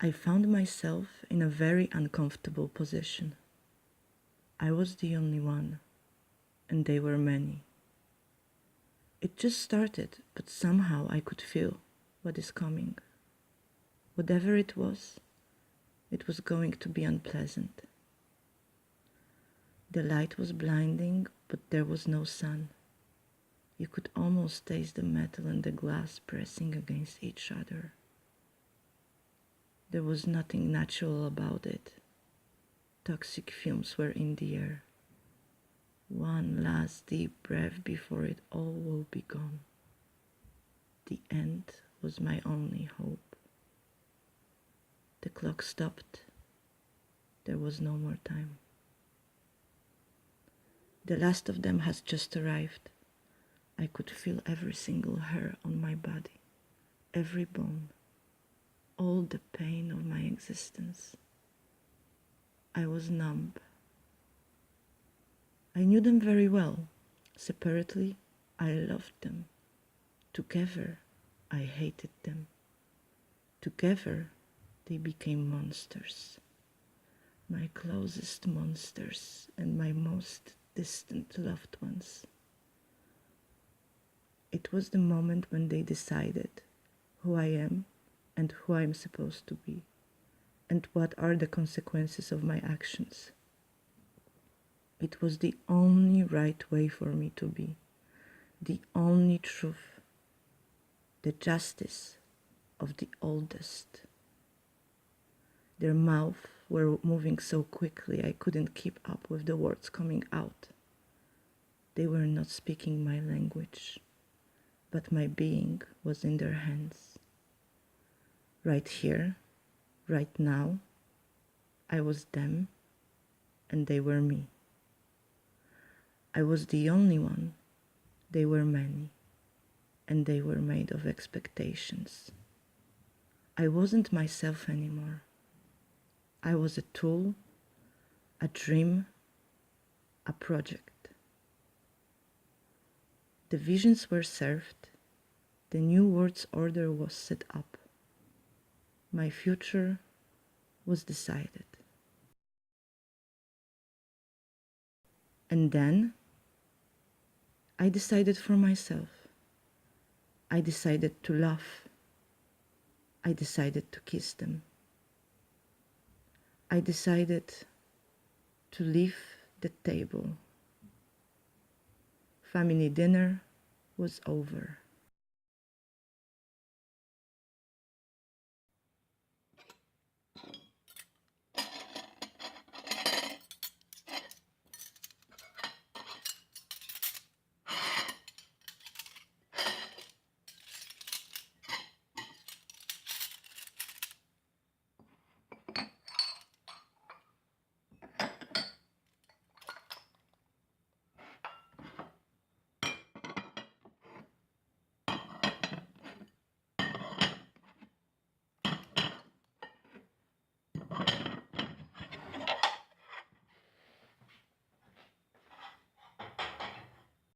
I found myself in a very uncomfortable position. I was the only one, and they were many. It just started, but somehow I could feel what is coming. Whatever it was going to be unpleasant. The light was blinding, but there was no sun. You could almost taste the metal and the glass pressing against each other. There was nothing natural about it. Toxic fumes were in the air. One last deep breath before it all will be gone. The end was my only hope. The clock stopped. There was no more time. The last of them has just arrived. I could feel every single hair on my body, every bone, all the pain of my existence. I was numb. I knew them very well. Separately, I loved them. Together, I hated them. Together, they became monsters. My closest monsters and my most distant loved ones. It was the moment when they decided who I am and who I'm supposed to be, and what are the consequences of my actions. It was the only right way for me to be, the only truth, the justice of the oldest. Their mouths were moving so quickly I couldn't keep up with the words coming out. They were not speaking my language, but my being was in their hands. Right here, right now, I was them and they were me. I was the only one, they were many, and they were made of expectations. I wasn't myself anymore. I was a tool, a dream, a project. The visions were served, the new world's order was set up. My future was decided. And then I decided for myself. I decided to love. I decided to kiss them. I decided to leave the table. Family dinner was over.